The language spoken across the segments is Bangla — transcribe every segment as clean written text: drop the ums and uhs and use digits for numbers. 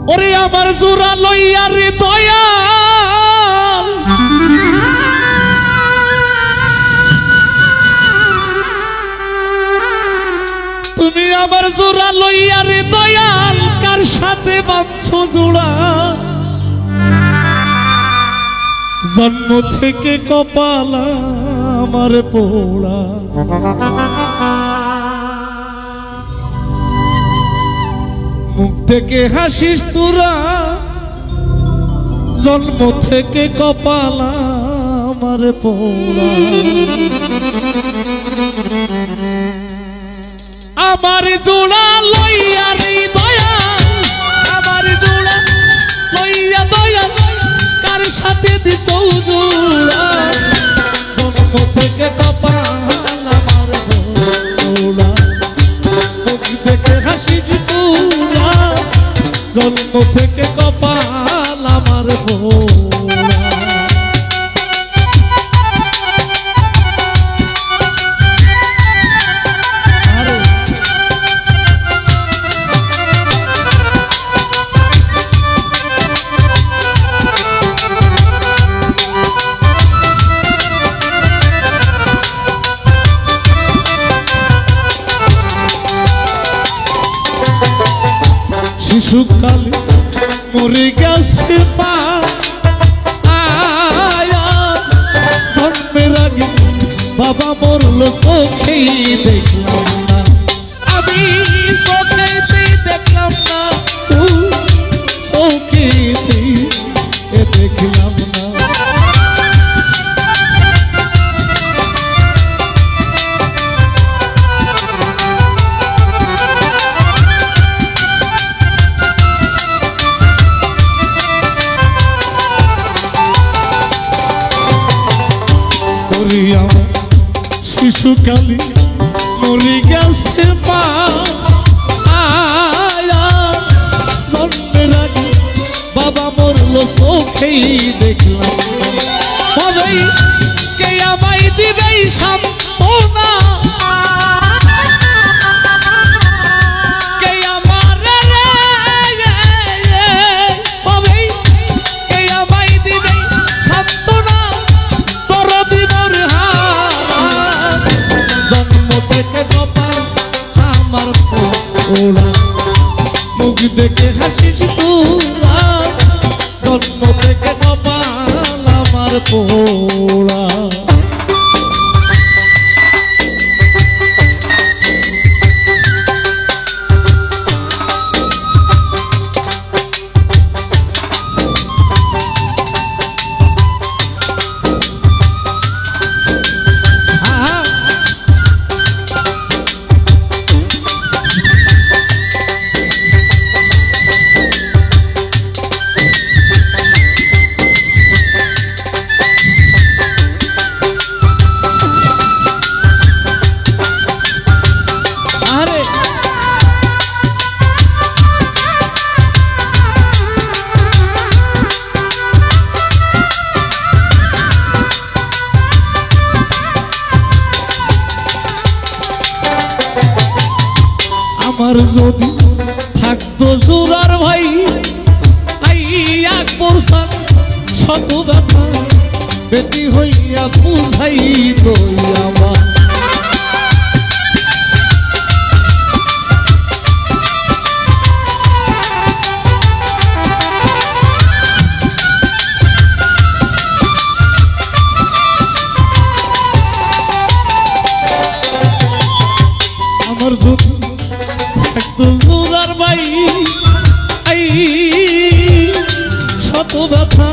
ওরে আমার জোড়া লইয়া রে দয়াল তুমি আমার জোড়া লইয়া রে দয়াল কার সাথে বাঁধছো জোড়া জন্ম থেকে কপাল আমার পোড়া মুখ থেকে হাসিস তোরা জন্ম থেকে কপাল আমার পোড়া আমার জোড়া লইয়া রে দয়াল আমার জোড়া লইয়া দয়াল কার সাথে দিছো জোড়া জন্ম থেকে কপাল আমার পোড়া মুখ থেকে হাসিস তোরা জন্ম থেকে কপাল আমার পোড়া শিশুকালে মরে গেছে পা জন্মের আগে বাবা মরল চোখেই দেখলাম না আমি চোখেতে দেখলাম না চোখেতে দেখলাম না শিশুকালে মরে গেছে মা জন্মের আগে বাবা মরল চোখেই দেখলাম সবাই কে আমায় দিবে সান্ত্বনা কে আমার সবাই কে আমায় দিবে সান্ত্বনা তোর দিবর জন্ম থেকে কপাল আমার পোড়া মুখ দেখে হাসিস তোরা জন্ম থেকে কপাল আমার পোড়া আমার যদি থাকতো জোরার ভাই আইয়া করছান শত ব্যথা বেটি হইয়া বুঝাই দই আমার আমার যদি জোরার ভাই শত ব্যথা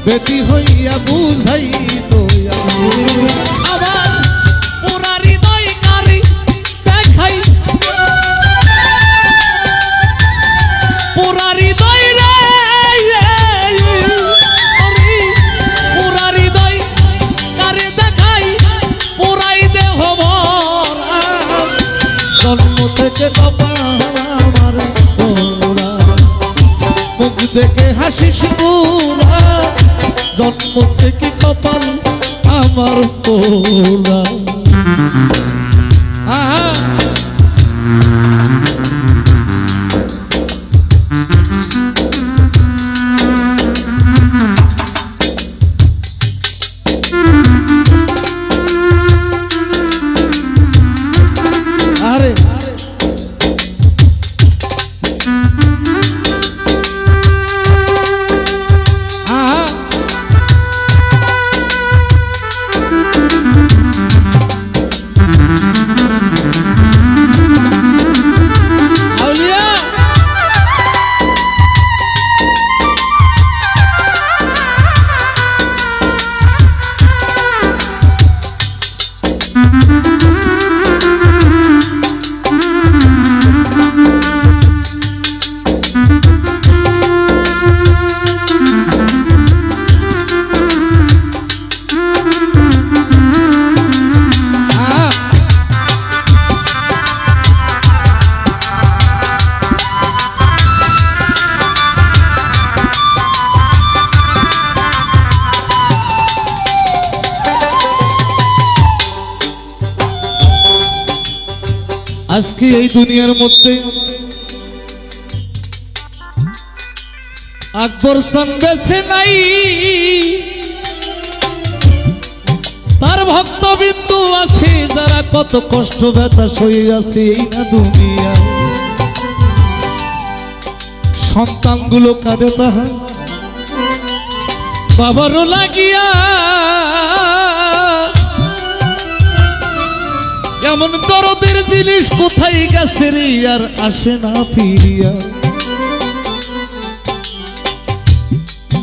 বেটি হইয়া বুঝাই আবার পুরা হৃদয় কারি দেখাই পুরা হৃদয় রে পুরা হৃদয় কারি দেখাই পুরাই দেহ জন্ম থেকে কপাল আমার পোড়া মুখ দেখে হাসিস তোরা জন্ম থেকে কপাল আমার পোড়া আহা আজকে এই দুনিয়ার মধ্যে আকবর সান বেঁচে নাই, তার ভক্তবিন্দু আছে যারা কত কষ্ট ব্যথা সয়ে আছে এই না দুনিয়া। সন্তানগুলো কাঁদে তাহার বাবারও লাগিয়া, এমন দরদের জিনিস কোথায় গেছে রে আর আসে না ফিরিয়া।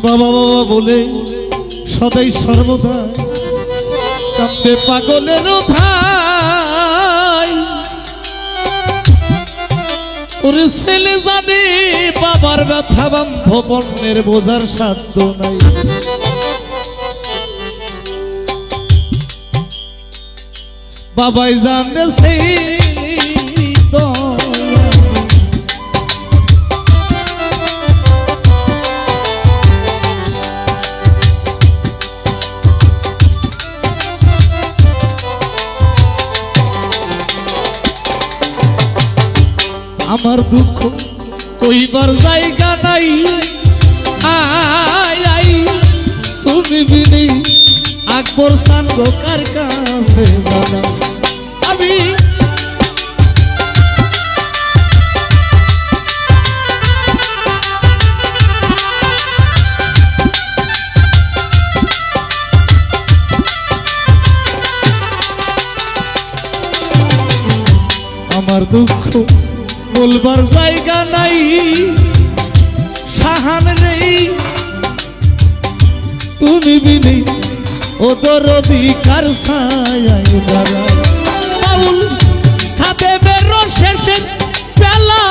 বাবা বাবা বলে সদাই সর্বদা কাঁদে পাগলের ধাই। ওরে ছেলে জানে বাবার ব্যথা বান্ধব অন্যের বোঝার সাধ্য নাই। বাবাই জানে সেই আমার দুঃখ কইবার জায়গা নাই। আই আই তুমি বিনি আকবর সান গোকার কাছে জানা। আমি আমার দুঃখ বলবার জায়গা নাই। সাহান নেই তুমি বিনি ও দরদি কার ছায়ায় দাঁড়ায়। বাউল খাতে বেরো শেষের বেলা,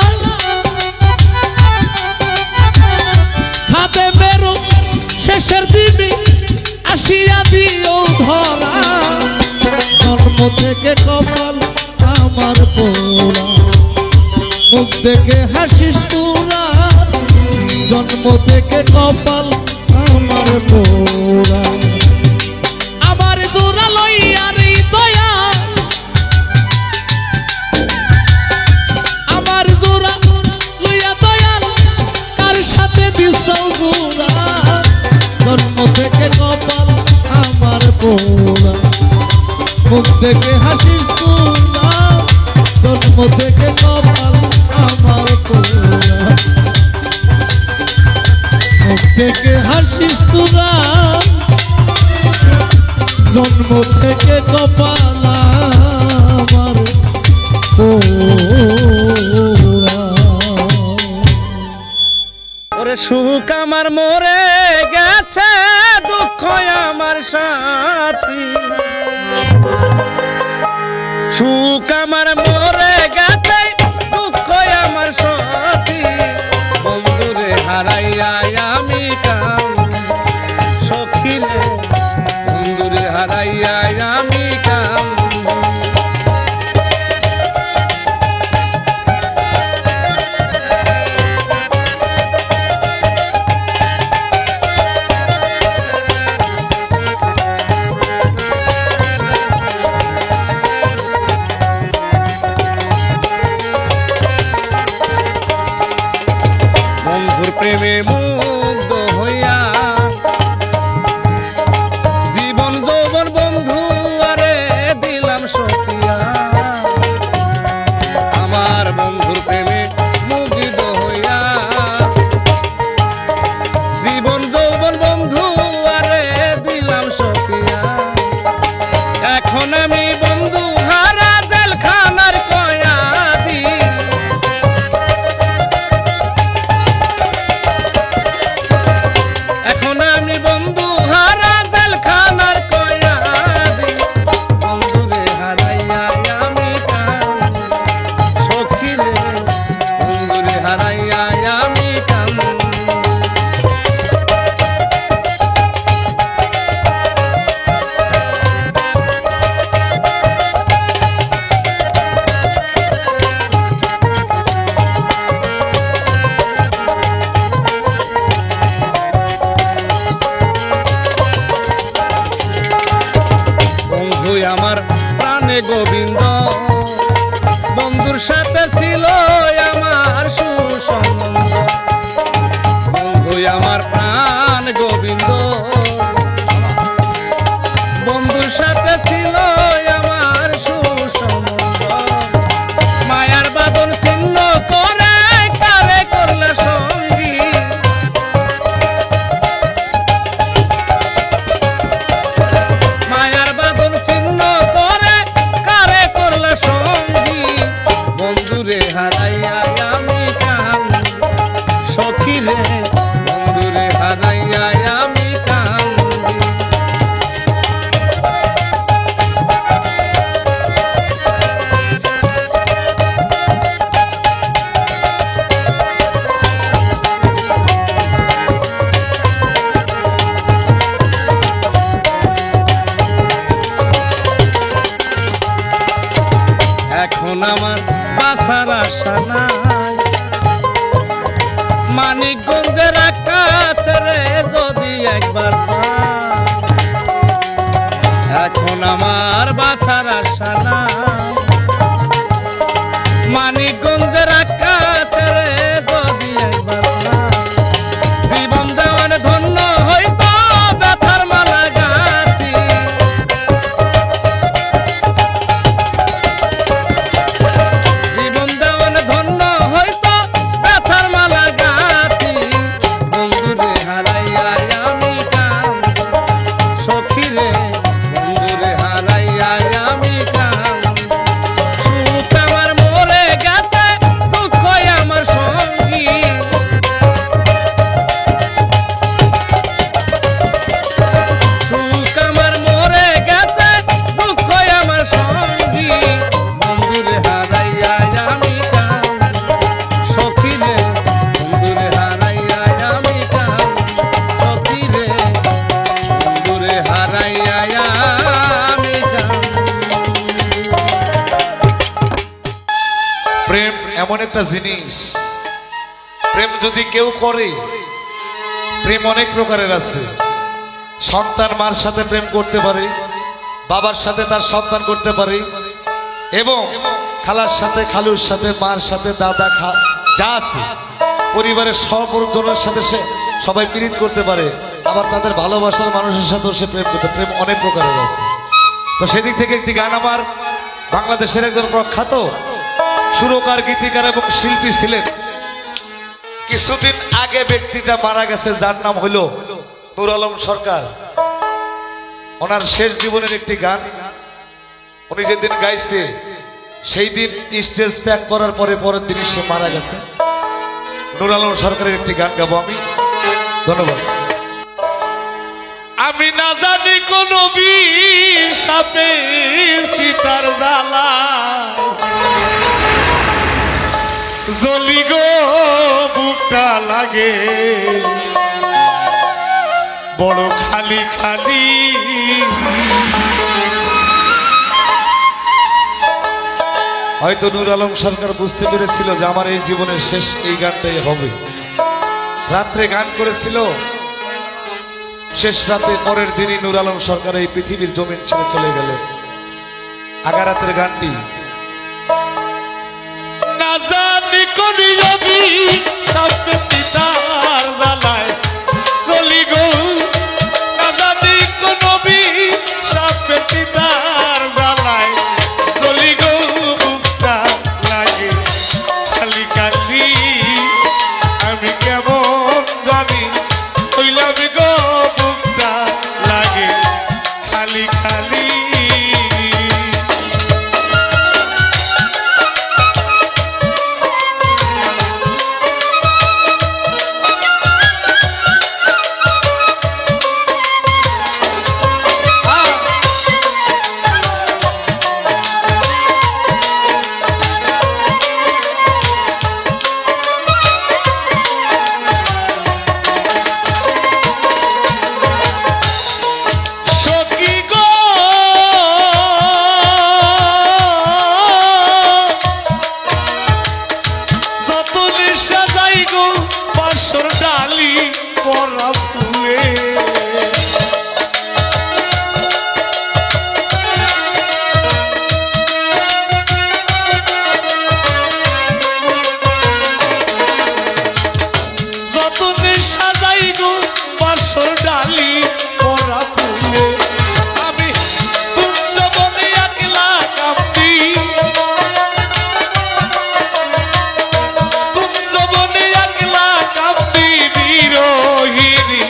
খাতে বেরো শেষের দিনে আসিয়া দিও ধরা। জন্ম থেকে কপাল আমার পোড়া, মুখ দেখে হাসিস তোরা। জন্ম থেকে কপাল আমার পোড়া। আমার জোড়া লইয়া রে দয়া, আমার জোড়া লইয়া দয়াল কার সাথে দিছাও জোড়া। জন্ম থেকে কপাল আমার পোড়া, মুখ দেখে হাসিস তোরা। জন্ম থেকে কপাল আমার পোড়া, মুখ থেকে হাসিস তোরা। জন্ম থেকে কপাল আমার পোড়া। ওরে সুখ আমার মরে গেছে, দুঃখ আমার সাথী। সুখ আমার মরে গেছে, দুঃখ আমার সাথী। বন্ধুরে হারাইয়া আমি কাঁদি সখিলে, বন্ধুরে হারাইয়া আমি কাঁদি। প্রেমে মুগ্ধ হইয়া জীবন যৌবন বন্ধু আরে দিলাম সখিয়া। আমার বন্ধুর প্রেমে মুগ্ধ হইয়া জীবন যৌবন বন্ধু আরে দিলাম সখিয়া। এখন আমি বন্ধু হারা জেলখানার কয়াদি। রে বন্ধুরে হারাইয়া আমি কান্দি। এখন আমার বাসার আশা নাই, মানিকগঞ্জের আকাশ রে যদি একবার পাই। এখন আমার বাঁচার আশা নাই, মানিকগঞ্জের আকাশ রে যদি একবার পাই। জীবন দেওয়ার ধন্য হইতো ব্যথার মালা গাছি, জীবন দেওয়ার ধন্য হইতো ব্যথার মালা গাছি। বন্ধুরে হারাইয়া আমি কান্দি, সখী রে বন্ধুরে হারাইয়া আমি কান্দি। সুখ আমার মরে গেছে, দুঃখ আমার সঙ্গী, সুখ আমার মরে গেছে, দুঃখ আমার সঙ্গী। বন্ধুরে হারাইয়া আমি কান্দি, সখী রে বন্ধুরে হারাইয়া আমি কান্দি, সখী রে বন্ধুরে হারাইয়া আমি কান্দি। প্রেম এমন একটা জিনিস, প্রেম যদি কেউ করে, প্রেম অনেক প্রকারের আছে। সন্তান মার সাথে প্রেম করতে পারে, বাবার সাথে তার সন্তান করতে পারে, এবং খালার সাথে, খালুর সাথে, মার সাথে, দাদা যা আছে পরিবারের সবজনের সাথে সে সবাই পীড়িত করতে পারে। আবার তাদের ভালোবাসার মানুষের সাথেও সে প্রেম করতে, প্রেম অনেক প্রকারের আছে। তো সেদিক থেকে একটি গান আমার বাংলাদেশের একজন প্রখ্যাত সুরকার, গীতিকার এবং শিল্পী ছিলেন। কিছুদিন আগে ব্যক্তিটা মারা গেছে, যার নাম হলো নূর আলম সরকার। ওনার শেষ জীবনের একটি গান উনি যেদিন গাইছে, সেই দিন স্টেজ ত্যাগ করার পরে পরের দিনই সে মারা গেছে। নূর আলম সরকারের একটি গান গাবো আমি। ধন্যবাদ। আমি না জানি কোন বিষাপে সীতার জ্বালা জ্বলি গো বুকটা লাগে বড় খালি খালি। হয়তো নূর আলম সরকার বুঝতে পেরেছিল যে আমার এই জীবনের শেষ এই গানটাই হবে। রাত্রে গান করেছিল, শেষ রাতে পরের দিনই নূর আলম সরকার এই পৃথিবীর জমিন ছেড়ে চলে গেলেন। আগারাতের গানটি না জানি কোন বিষাপে সীতার জ্বালায় জ্বলি গো, না জানি কোন বিষাপে সীতার জ্বালায় জ্বলি গো বুকটা লাগে খালি খালি। আমি কেমন জানি হইলাম গো বুকটা লাগে খালি খালি। বিরোহিনী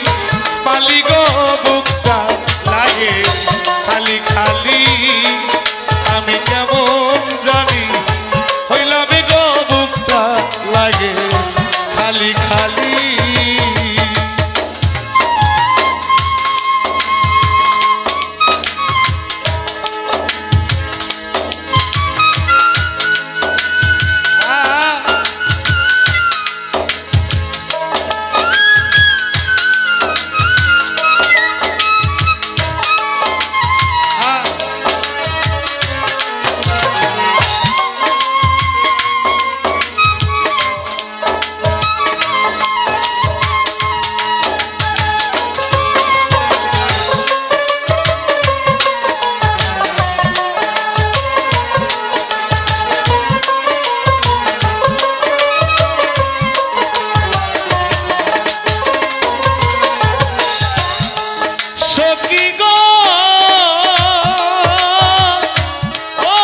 খালি সখী গো ও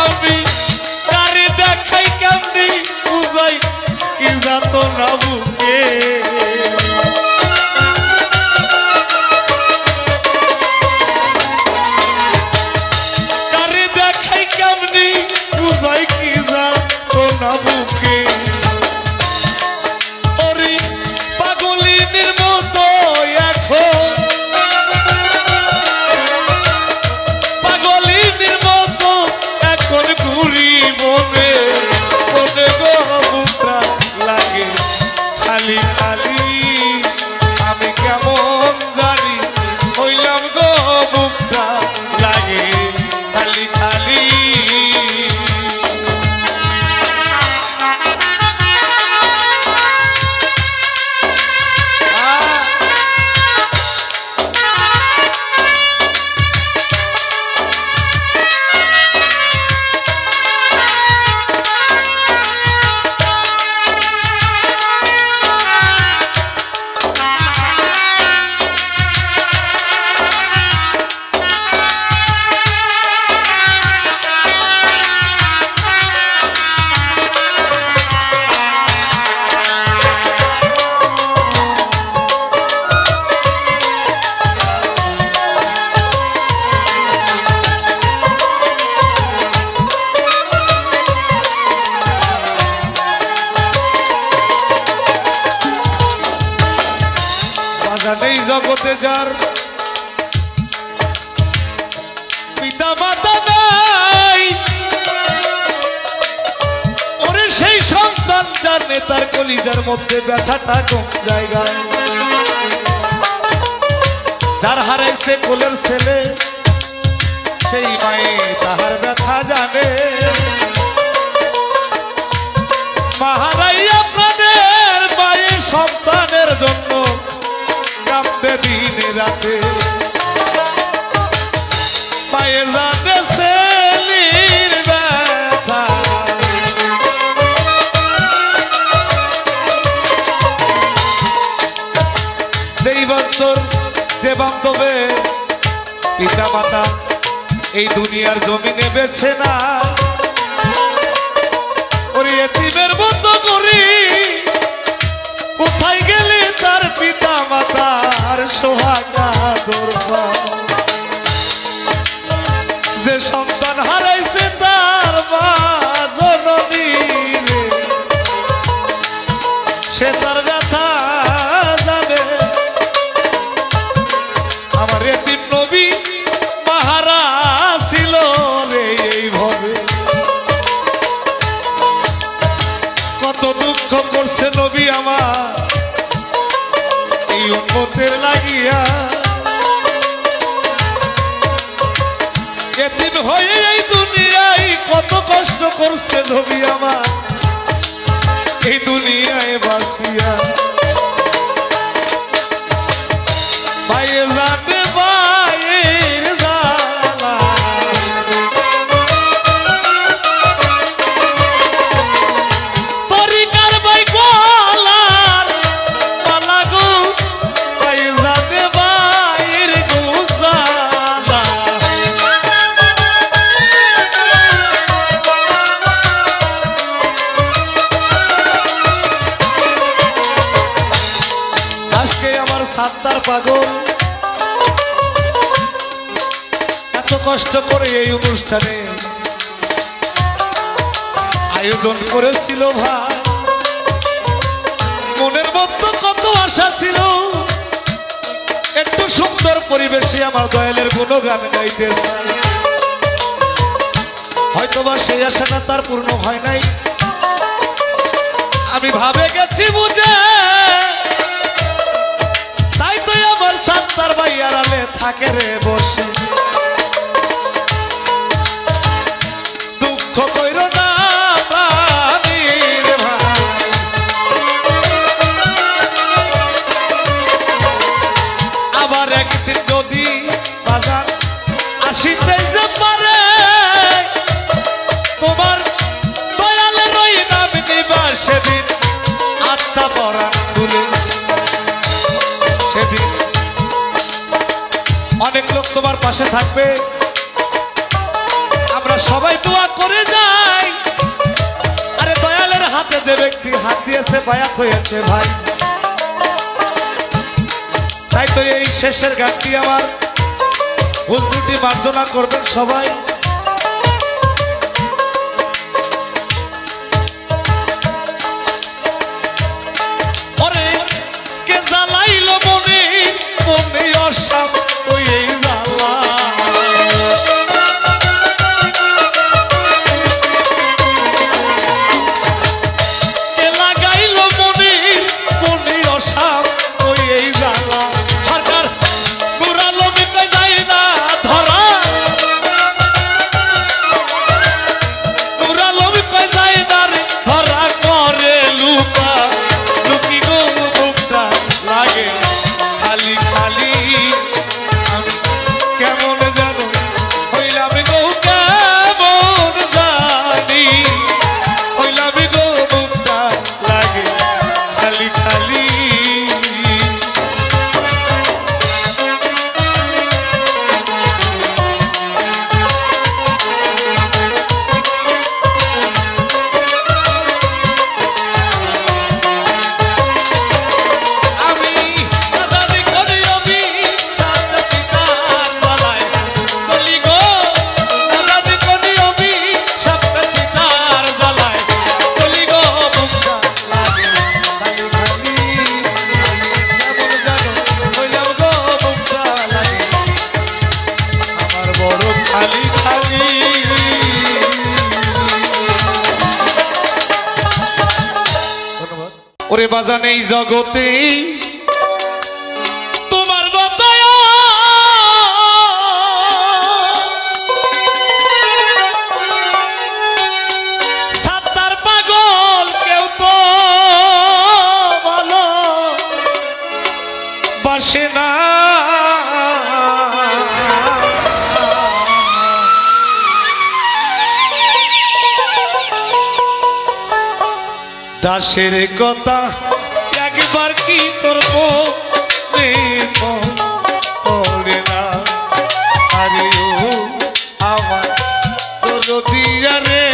আমি তারে দেখাই কেমনি বুঝাই কি যাত না বুকে তারে দেখাই কেমনি বুঝাই কি যাত না বুকে পাগলিনীর মতো এখন পাগলিনীর মতো এখন ঘুরি মনে মনে গরমটা লাগে খালি খালি আমি কেমন জানি হইলাম গো বুকটা লাগে খালি খালি নেই জগতে যার পিতা মাতা নাই ওরে সেই সন্তান জানে তার কলিজার মধ্যে ব্যথাটা কোন জায়গায় যার হারাইছে কোলের ছেলে সেই মায়ে তাহার ব্যথা জানে মাহারাইয়া প্রাণের মায়ে সন্তানের জন্য কাঁদতে দিনে রাতে পায়ে জানে ছেলির ব্যথা যেই বছর যে বান্ধবের পিতা মাতা এই দুনিয়ার জমিনে বেছে না ওর এতিমের মতো করি কোথায় গেলে তার পিতা মাতার সোহাগা দরবা যে সন্তান হারাইছে তার মা জননী সে তার ব্যথা জানে আমার এতিম নবী মাহারা ছিল রে এইভাবে কত দুঃখ করছে নবী আমার এই উম্মতের লাগিয়া এতিম হয়ে এই দুনিয়ায় কত কষ্ট করছে নবী আমার এই দুনিয়ায় বাসিয়া পায়ে জানে পায়ের জ্বালা তরিকার বাই গলার পালা গো পায়ে জানে পায়ের গোসালা আজকে আমার সাত্তার পাগল এত কষ্ট করে এই অনুষ্ঠানে আয়োজন করেছিল ভাই, মনের মধ্যে কত আশা ছিল, একটু সুন্দর পরিবেশে আমার দয়ালের গুণগান গাইতেছে। হয়তোবা সেই আশাটা তার পূর্ণ হয় নাই, আমি ভাবে গেছি বুঝে, তাই তো আমার সাত্তার ভাই আড়ালে থাকে রে বসে। দুঃখ কইর না প্রাণীর ভাই, আবার একদিন যদি বাজার আসিতে যে পারে, তোমার দয়ালের ওই নাম নিবা সেদিন আত্মা পরাণ তুলে। সেদিন অনেক লোক তোমার পাশে থাকবে, আমরা সবাই দোয়া করে যাই। আরে দয়ালের হাতে যে ব্যক্তি হাত দিয়েছে বায়াত হয়েছে ভাই। তাই তো এই শেষের গানটি আমার ভুল ত্রুটি মার্জনা করবেন সবাই। ওরে কে জ্বালাইল মনে মনে অসাম ওই এই জ্বালা, কে লাগাইল মনে মনে অসাম ওই এই জ্বালা। সরকার নুরালো মিটে যায় না ধরা, নুরালো মিটে যায় না রে ধরা, করে লুকা লুকি গো বুকটা লাগে খালি খালি। আমি কেমন জানো হইলাম গো, কেমন জানি হইলাম গো, বুকটা লাগে খালি খালি। আমি দাদি করি আমি সাথে চিতার বালায় চলি গো, দাদি করি আমি সাথে চিতার বালায় চলি গো, বুকটা লাগে খালি খালি। কেমন জানো হইলাম গো, বুকটা লাগে আমার বড় খালি খালি। ধন্যবাদ। ওরে বাজান এই জগতে তোমার বদয় সাত্তার পাগল কেউ তো ভালো বাসে না। দাসের কথা একবার কি তোর মনে পড়ে না, আরে ও আমার তোর দিয়া রে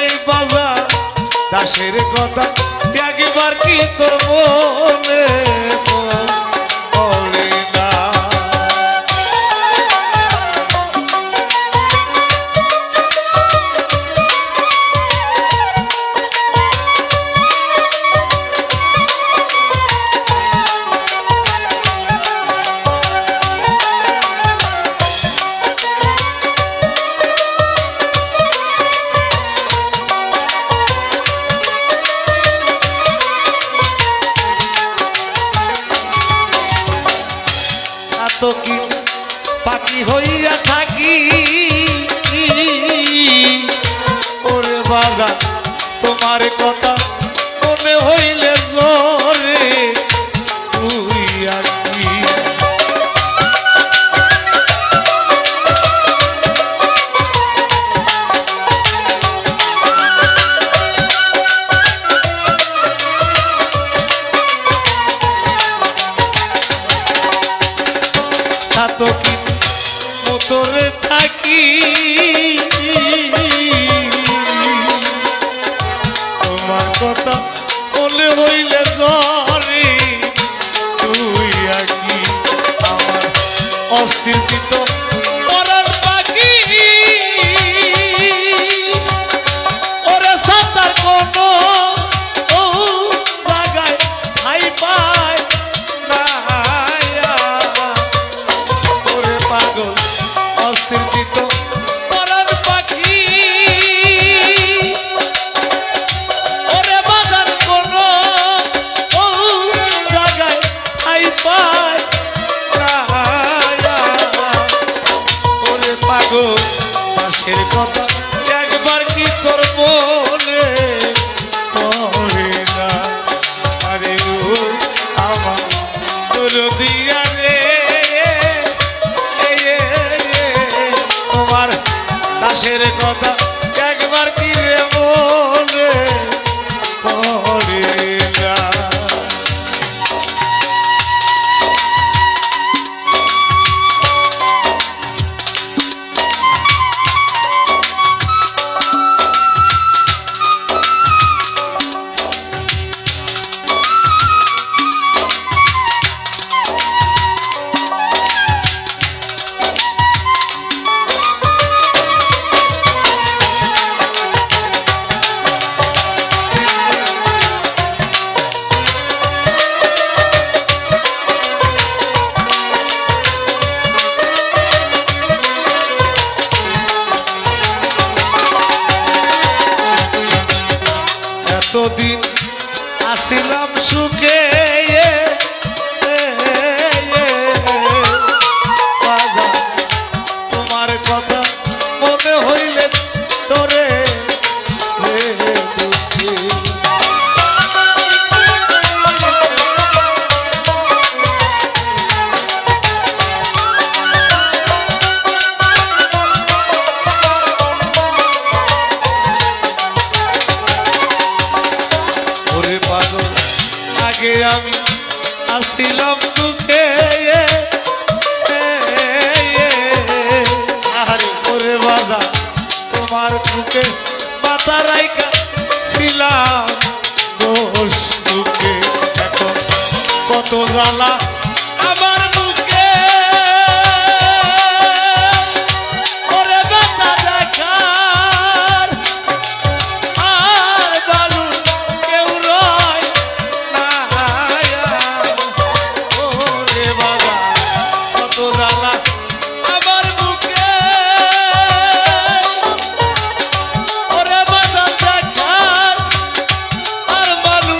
এই বাজার। দাসের কথা একবার কি তোর মনে পড়ে না। তো কি পাখি হইয়া থাকি ওরে বাজার, তোমার কথা মনে হইলে জোরে তুই আকি। সাতকিন মোতরে থাকি এতদিন আসিলাম সুখে বাজান, তোমার কথা মনে হইলে তোরে দুঃখী। ওরে পাগল আগে আমি আসিলাম দুঃখে ওরে বাজা তোমার বুকে মাথা রাইকা ছিলাম দোষ দুঃখে। এখন কত জ্বালা আমার বুকে ওরে ব্যথা দেখার আর বালু কেউ রয় না। ওরে বাবা কত জ্বালা আমার বুকে ওরে ব্যথা দেখার আর বালু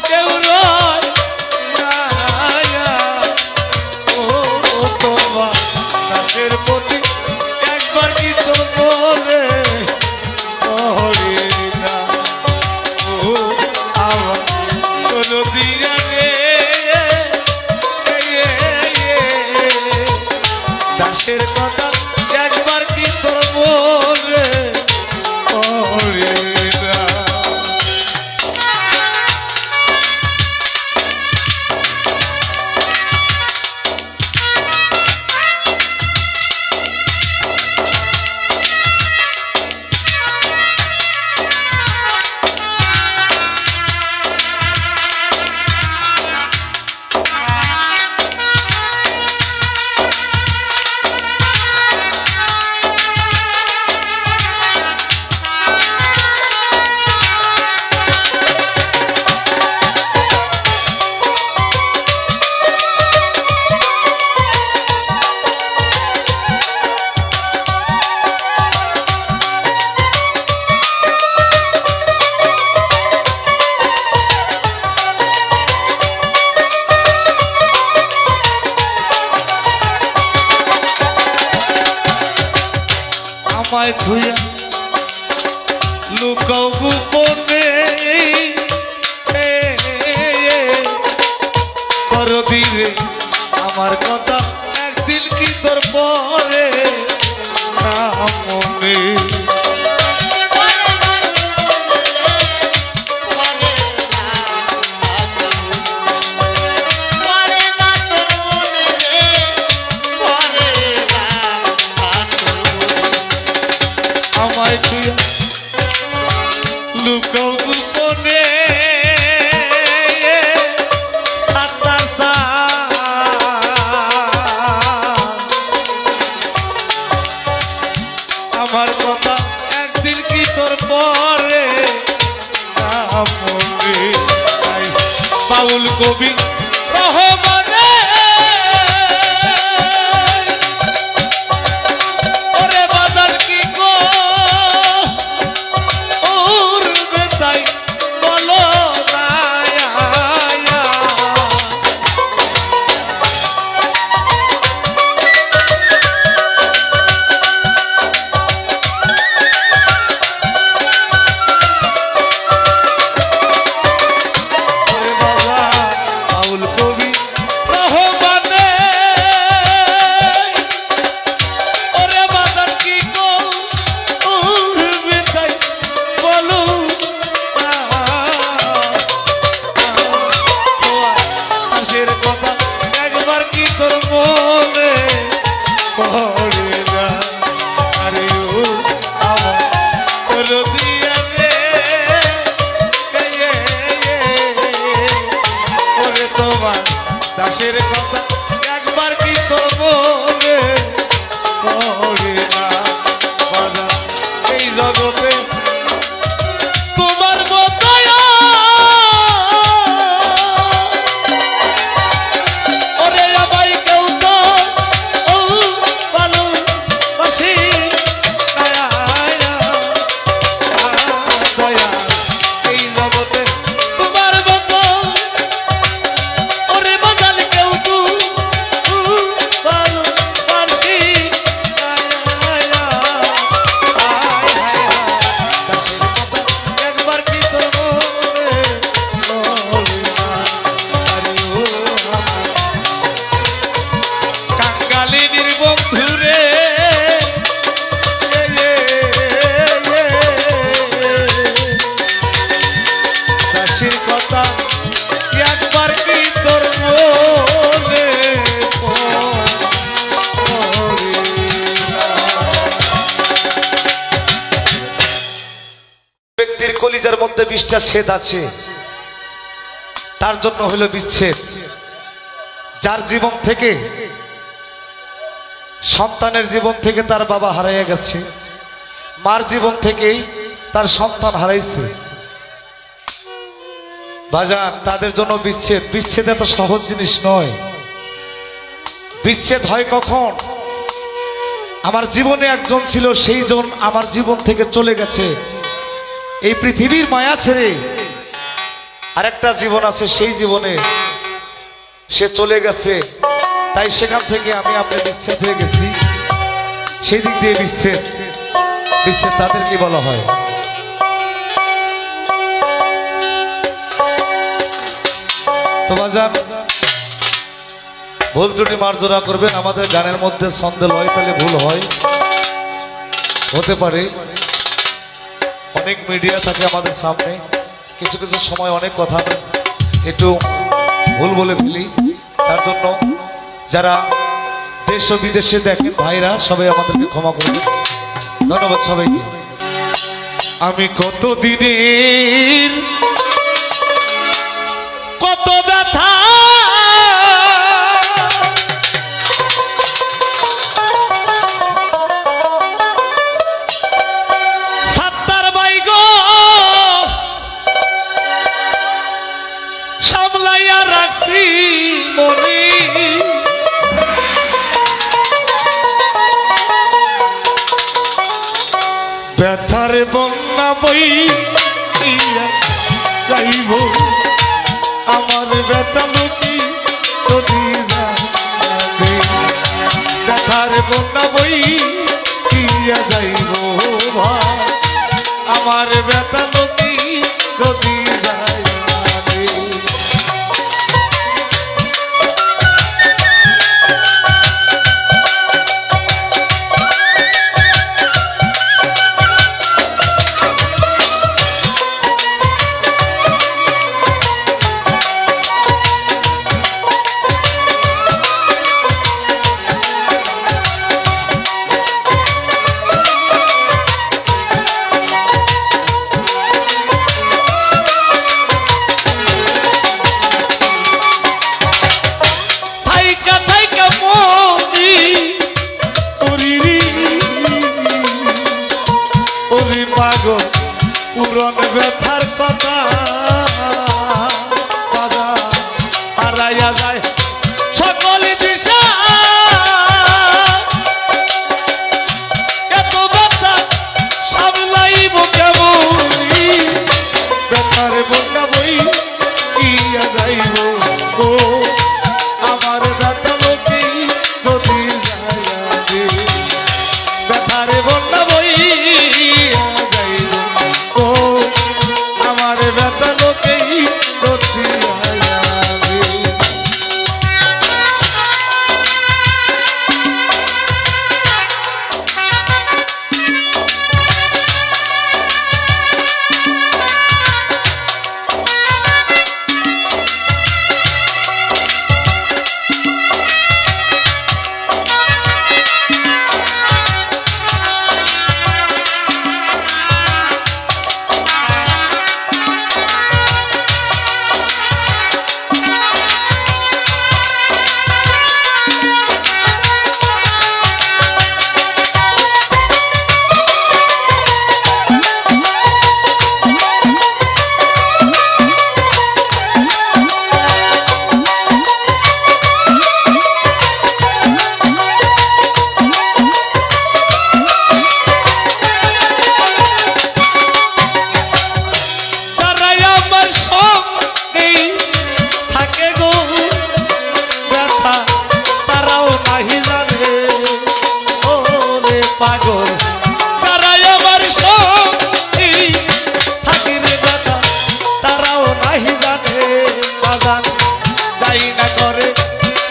কেউ রয় না। ও তোমার দাসের প্রতি একবার কি তোর বলে না। ও আমার কোনো দিন আগে দাসের কথা একবার কি তোর বলে না। আমায় ধুইয়া লুকাও গোপনে করদিরে আমার কথা একদিন কি তোর পরে না মনে। আমায় ছুঁয়া লুকাও গোপনে সাতার আমার কথা একদিন কি তোর পরে না মনে। বাউল কবি রহমানে ওরে বাজার কি গো উড়বে তাই বলো না। ওরে বাবা বাউল কবি রহমানে ওরে বাজার কি গো উড়বে তাই বলো না। হাসির কথা একবার কি তোর মনে পড়ে না। আরে ও আমার তোর দিয়া রে ওরে তোমার দাসের কথা একবার কি তোর মনে পড়ে না। বাবা এই জগতে তোমার মতোই ওরে আমায় কেউ তো ভালোবাসে না। দয়া এই জগতে ব্যক্তির কলিজার মধ্যে 20টা ছেদ আছে, তার জন্য হলো বিচ্ছেদ। যার জীবন থেকে, সন্তানের জীবন থেকে তার বাবা হারাইয়া গেছে, মার জীবন থেকেই তার সন্তান হারাইছে, বাজান তাদের জন্য বিচ্ছেদ। বিচ্ছেদ এত সহজ জিনিস নয়। বিচ্ছেদ হয় কখন? আমার জীবনে একজন ছিল, সেই জন আমার জীবন থেকে চলে গেছে, এই পৃথিবীর মায়া ছেড়ে আরেকটা জীবন আছে, সেই জীবনে সে চলে গেছে, তাই সেখান থেকে আমি আপনি বিচ্ছেদ হয়ে গেছি। সেই দিক দিয়ে বিচ্ছেদ, বিচ্ছেদ তাদের কি বলা হয়? তো বাজান ভুল ত্রুটি মার্জনা করবেন। আমাদের গানের মধ্যে ছন্দে লয় তাহলে ভুল হয়, হতে পারে। অনেক মিডিয়া থাকে আমাদের সামনে, কিছু কিছু সময় অনেক কথা একটু ভুল বলে ফেলি। তার জন্য যারা দেশ ও বিদেশে দেখেন ভাইরা, সবাই আমাদেরকে ক্ষমা করবেন। ধন্যবাদ সবাইকে। আমি কত দিনের কত ব্যথা সাত্তার বাই গো সামলাইয়া রাখছি মনে, ব্যথার বন্যা বই যাইব আমার ব্যথা লুকি যদি যাবে, ব্যথার বন্যা বই কিয়া যাইব ভাই আমার ব্যথা লুকি যদি যাবে। পুরন ব্যথার কথা হারাইয়া যায় সকলে দিশা, এত ব্যথা সামলাইব কেমনি, ব্যথার বন্যা বই কিয়া যাইব গো আমার ব্যথা লোকে যদি যাইবে, ব্যথার বন্যা বই আমার ব্যথা লোকেই যদি পাগল যারাই আমার সঙ্গী থাকি রে ব্যথা তারাও নাহি জানে, বাগান যাই না করে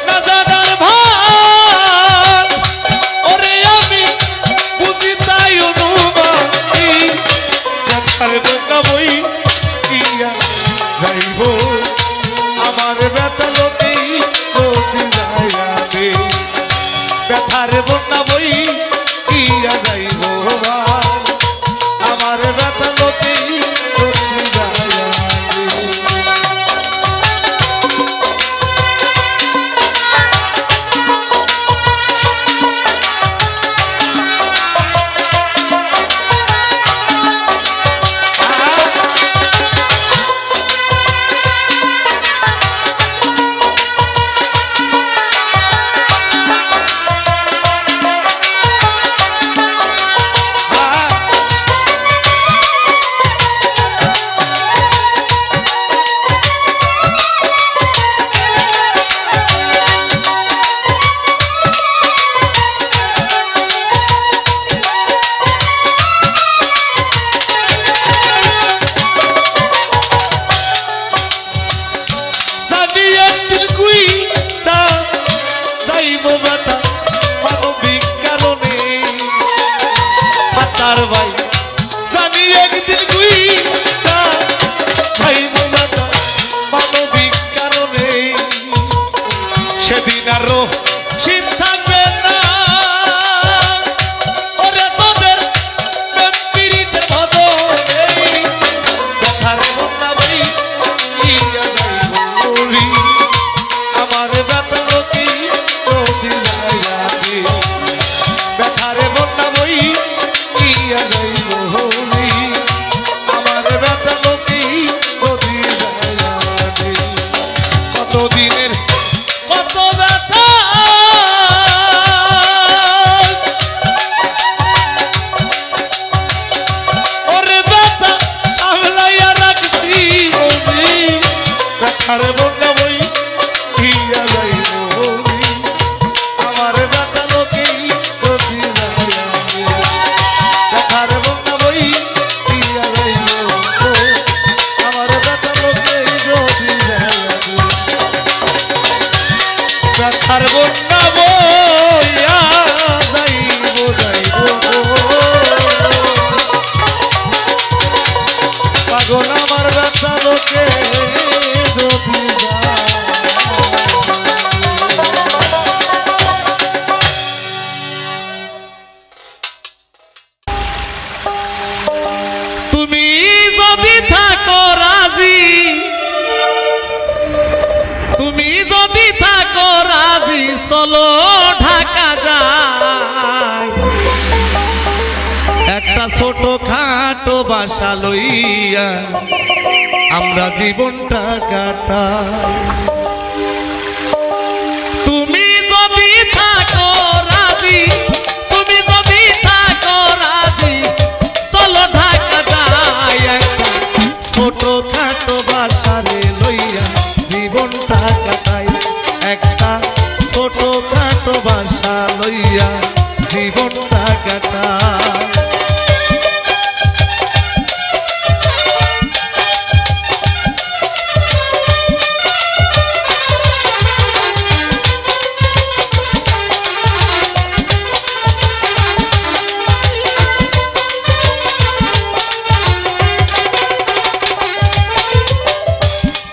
না জানার ভান, ওরে আমি বুঝি তাই অনুমানি, ব্যথার বন্যা বই কিয়া যাইব আমার ব্যথা লোকেই যদি যাইবে, ব্যথার বন্যা বই কিয়া যাইব আমার ব্যথা লোকেই দেখার বন্ধা বই ইয়া যাইব আমার ব্যথা লোকেই প্রতি দেখার বন্ধা বই ইয়া যাইব আমার ব্যথা লোকেই যদি দেখার বন্ধা বইয়া যাইব পাগল আমার ব্যথা লোকে যদি তুমি যদি থাকো রাজি তুমি যদি থাকো রাজি চলো ঢাকা যায় একটা ছোট খাটো বাসা লইয়া আমরা জীবনটা কাটাই তুমি যদি থাকো রাজি তুমি যদি থাকো রাজি চলো ঢাকা যাই একটা ছোট খাটো বাসা রে লইয়া জীবনটা কাটাই একটা ছোট খাটো বাসা লইয়া জীবনটা কাটাই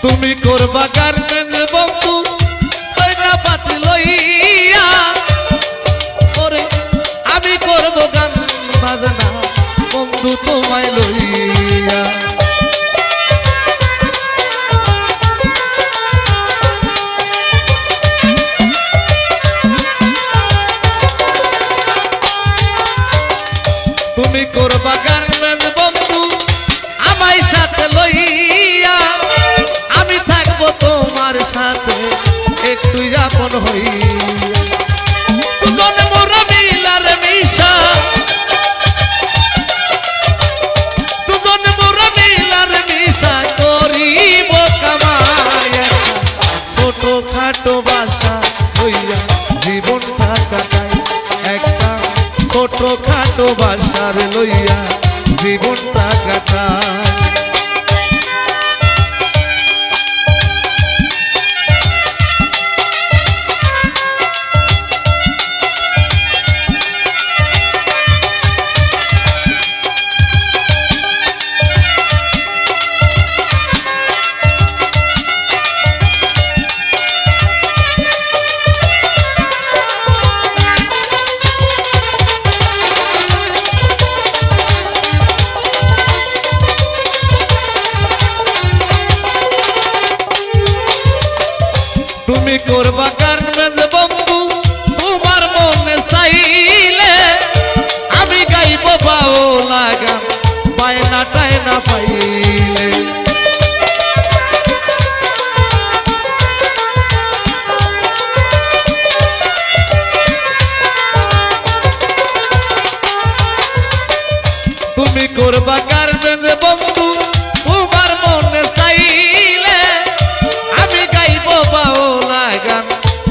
তুমি করবা গার্মেন্ট বন্ধু কইরা পাতি লইয়া ওরে আমি করব গান বাজনা বন্ধু তোমায় লইয়া তুমি করবা গার্মেন্ট বন্ধু আমায় সাথে লইয়া আমি থাকবো তোমার সাথে একটু যাপন হই দুজন মোরা মিলার মিশা দুজন মোরা মিলার মিশা করিব কামাই ছোট খাটো বাসা হইয়া জীবনটা কাটাই একটা ছোট খাটো বাসার লইয়া জীবনটা কাটাই তুমি করবা গার্মেন্ট বন্ধু তোমার মনে চাইলে আমি গাইব বাউলা গান বায়না টায়না পাইলে তুমি করবা গার্মেন্ট বন্ধু তোমার মনে চাইলে আমি গাইব বাউলা গান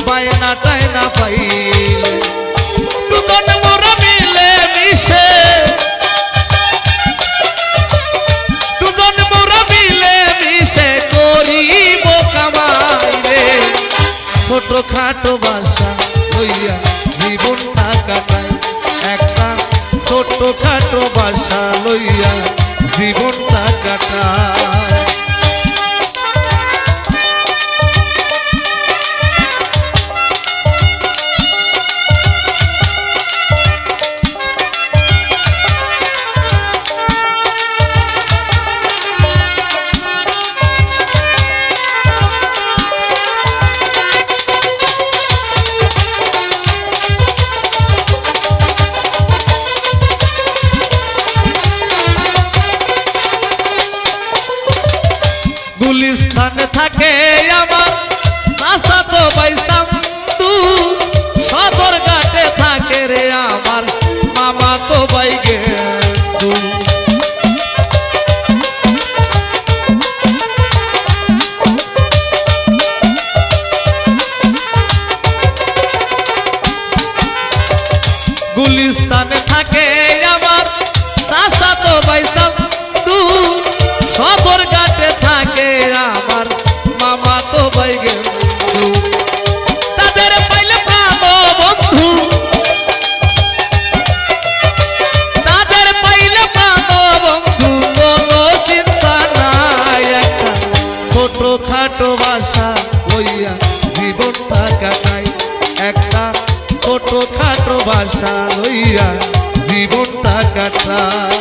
বায়না টায়না পাইলে দুজন মোরা মিলে মিশে দুজন মোরা মিলে মিশে করিব কামাই রে ছোট খাটো বাসা লইয়া জীবনটা কাটাই একটা ছোট খাটো বাসা লইয়া জীবনটা কাটাই গুলিস্তানে থাকে আমার চাচাতো ভাই চান্দু সদর ঘাটে থাকে রে আমার মামাতো ভাই গেন্দু জীবনটা কাটাই।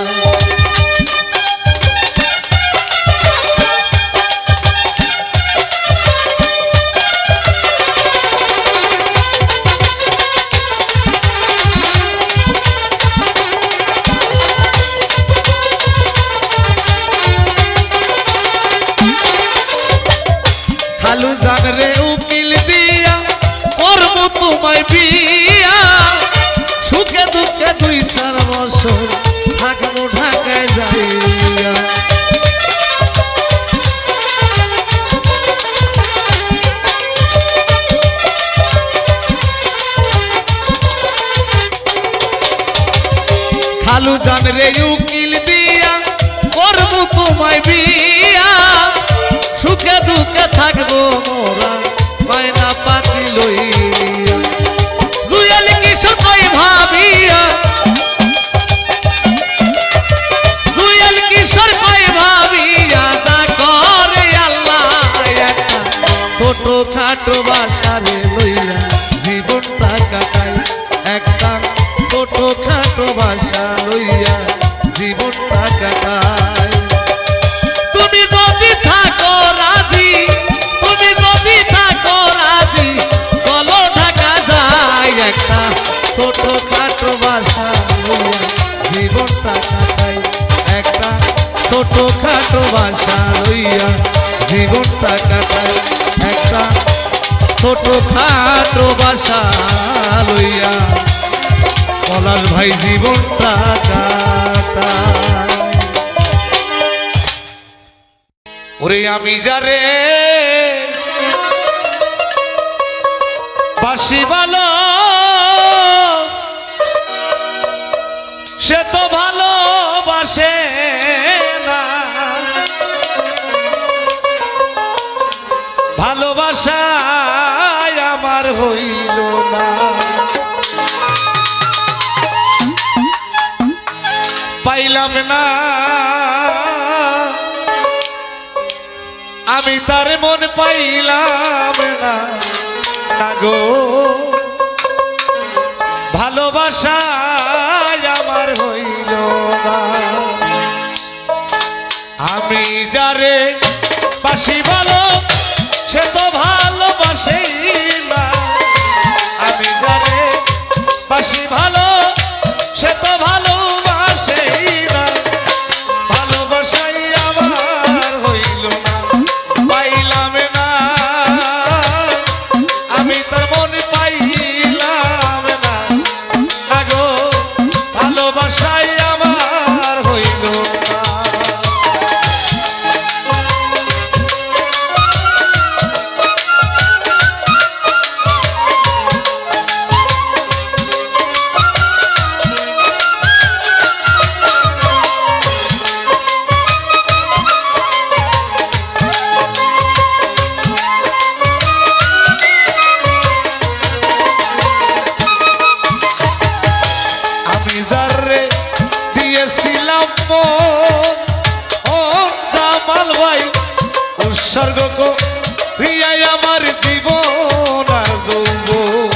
খালু জান রে উকিল দিয়া করব তোমায় বিয়া, সুখে দুঃখে 2-4 বছর থাকবো ঢাকায় যাইয়া। খালু জান রে উকিল দিয়া করব তোমায় বিয়া, সুখে দুঃখে থাকবো মোরা মায়না পাতি লইয়া। জুয়েল কিশোর কই ভাবিয়া, জুয়েল কিশোর কই ভাবিয়া, যা করে আল্লাহ একটা ছোট খাটো বাসারে লইয়া জীবনটা কাটাই। একটা ছোট খাটো বাসা লইয়া জীবনটা কাটাই। তুমি যদি থাকো রাজি, তুমি যদি থাকো রাজি, চলো ঢাকা যাই। একটা ছোট খাটো বাসা লইয়া জীবনটা কাটাই। একটা ছোট খাটো বাসা লইয়া জীবনটা কাটাই। একটা ছোট খাটো বাসা লইয়া পলাশ ভাই জীবনটা কাটাই। ওরে আমি যারে বাসি ভালো, সে তো ভালোবাসে না, ভালোবাসায় আমার হইল না। পাইলাম না আমি তার মন, পাইলাম না গো, ভালোবাসায় আমার হইল না। আমি যারে বাসি ভালো, সে তো ভালোবাসেই না। আমি যারে বাসি ভালো, সে তো ভালোবাসেই না, ভালোবাসাই আমার হইল না। পাইলাম না আমি তার মন, পাইলাম না গো, ভালোবাসাই আমার হইল না। আমি যারে দিয়েছিলাম ও জামাল ভাই, উৎসর্গ করিয়াই আমার জীবন আর যৌবন।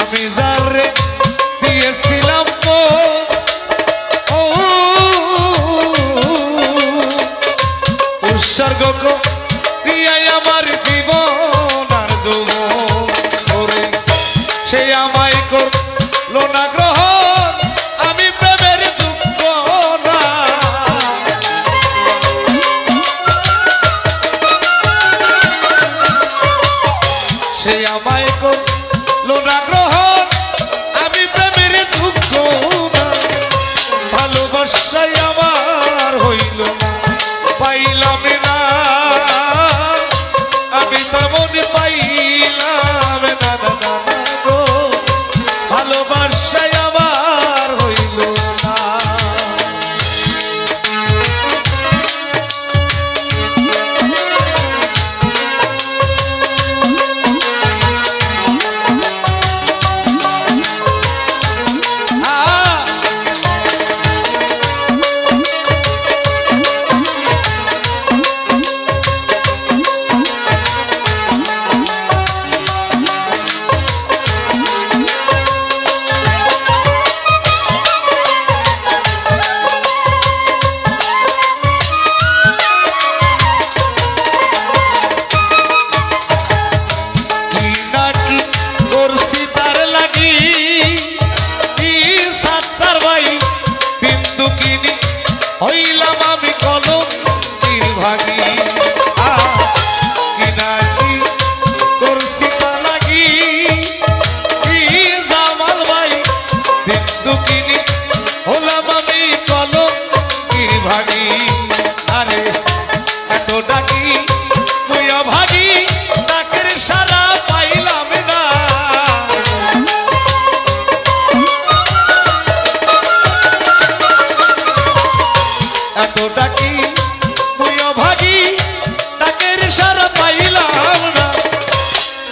আমি যারে দিয়েছিলাম উৎসর্গ করিয়াই আমার জীবন আর আরে এত ডাকি তুইও ভাগি ডাকের সারা পাইলাম না এত ডাকি তুইও ভাগি ডাকের সারা পাইলাম না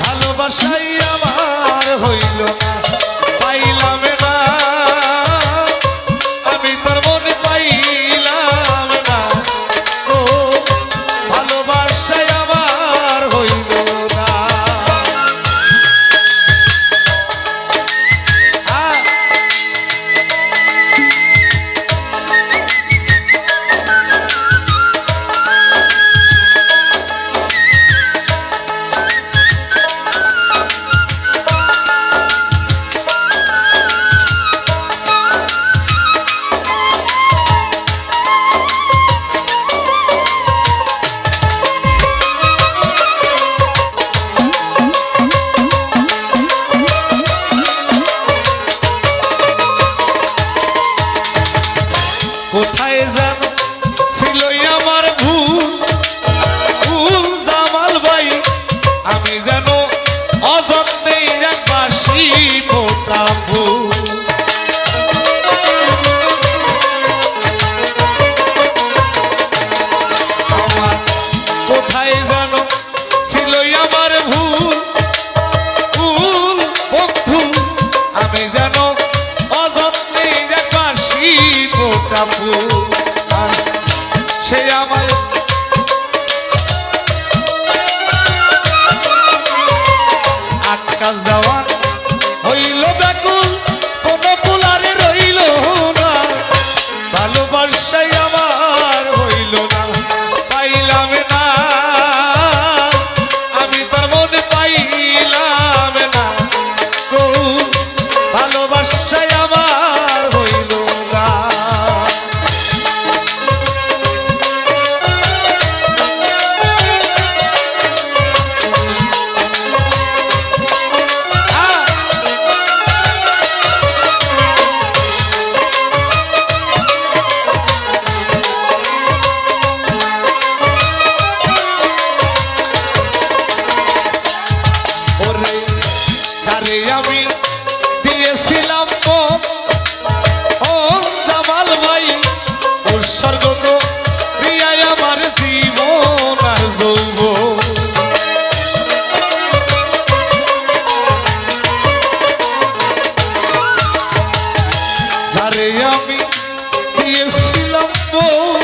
ভালোবাসাই আমার হইল না পাইলাম না আমি তোর মনে পাইলাম না ও ভালোবাসাই আমার হইল না কোথায় যেন ছিল আমার ভুল ভুল জামাল ভাই আমি যেন অযত্নে এক বাসি ফোটা ফুল আমার কোথায় যেন ছিল আমার ভুল ভুল বন্ধু আমি যেন অযত্নে এক বাসি ফোটা ফুল সে আমায় আকাশ দেওয়া হইল ব্যাকুল কোন ফুলারে রইল না ভালোবাসাই আমার হইল না পাইলাম না আমি তার মনে পাইলাম না গো ভালোবাসাই আমার হইল না ওরে তারে আমি দিয়েছিলাম মন ও জামাল ভাই উৎসর্গ প্রিয়ায় আমার জীবন আর যৌবন তারে আমি দিয়েছিলাম মন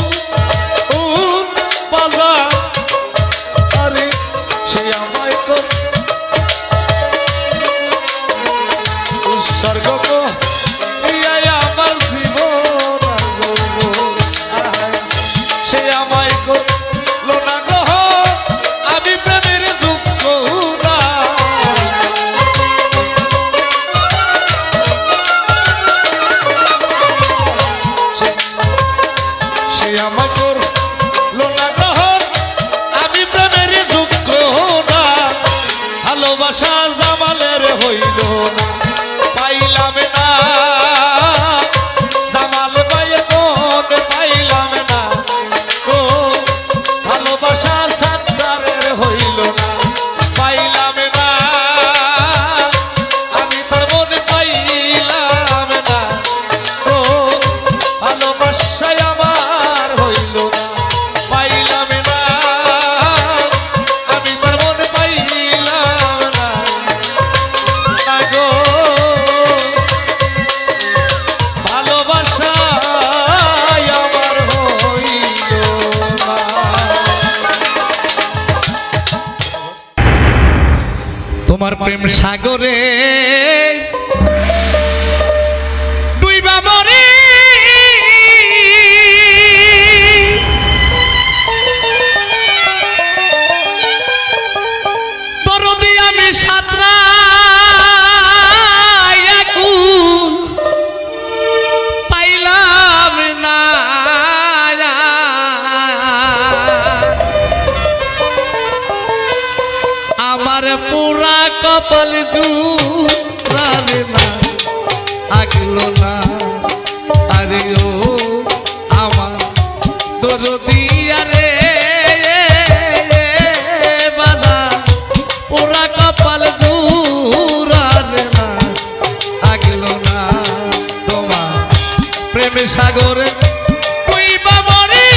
বাজার আরে সে আমায় উৎসর্গ প্রিয়ায় আমার জীবন আর যৌবন সে আমায় করলো না গ্রহণ আমি প্রেমের যোগ্য না সে আমায় করলো না গ্রহণ আমি প্রেমের যোগ্য না ভালোবাসা জামালের হইল না পাইলাম না জামাল ভাইয়ে মন পাইলাম না ও ভালোবাসা সাদ্দারের হইল না পাইলাম না আমি তার মনে পাইলাম না ও ভালোবাসাই আমার হইল না পাইলাম না আমি তার মনে পাইলাম না গো ভালোবাসাই আমার হইল না তোমার প্রেম সাগরে ডুইবা মরি তরদি আমি সাতরা পাইলাম না আমার পুরা কপাল জুড়ালে না আগলো না আরে ও আমার তোর দরদিয়া রে বাজান পোড়া কপাল জুড়ারে না আগলো না তোমার প্রেমের সাগরে কইবা মরি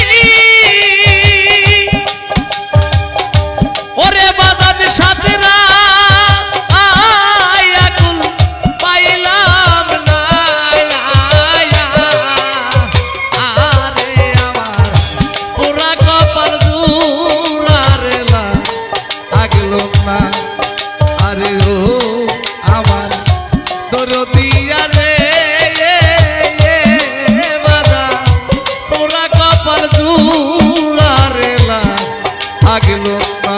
ওরে বাজান সাথেরা আকুল পাইলাম না আরে আমার পোড়া কপাল জুড়ারে না আগলো না আরে ও আমার দরদিয়া রে বাজান পোড়া কপাল জুড়ারে না আগলো না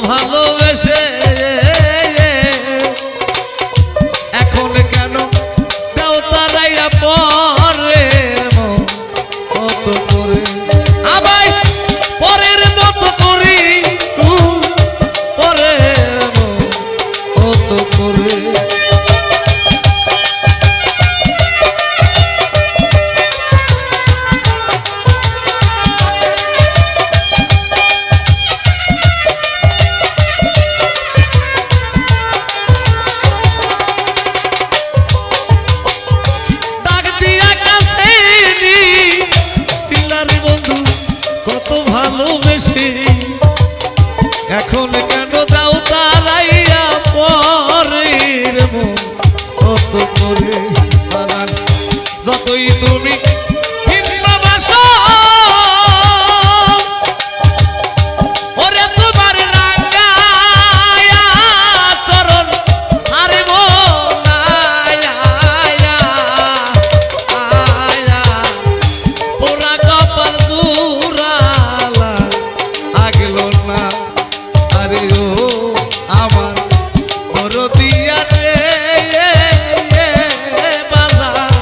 ভালোবেসে এখন কেন দেও তারাইয়া পরে কত করে আমায় পরের মতো করি পরে কত করে ভালোবেসে এখন কেন দাও তারাইয়া পরের কত করে যতই তুমি ভালোবাসো ওরে তোমার রাঙ্গায়া চরণ ছাড়ব না ওরা কপাল জুড়ালা আগলো না আরে ও আমার দরদিয়া রে বাজান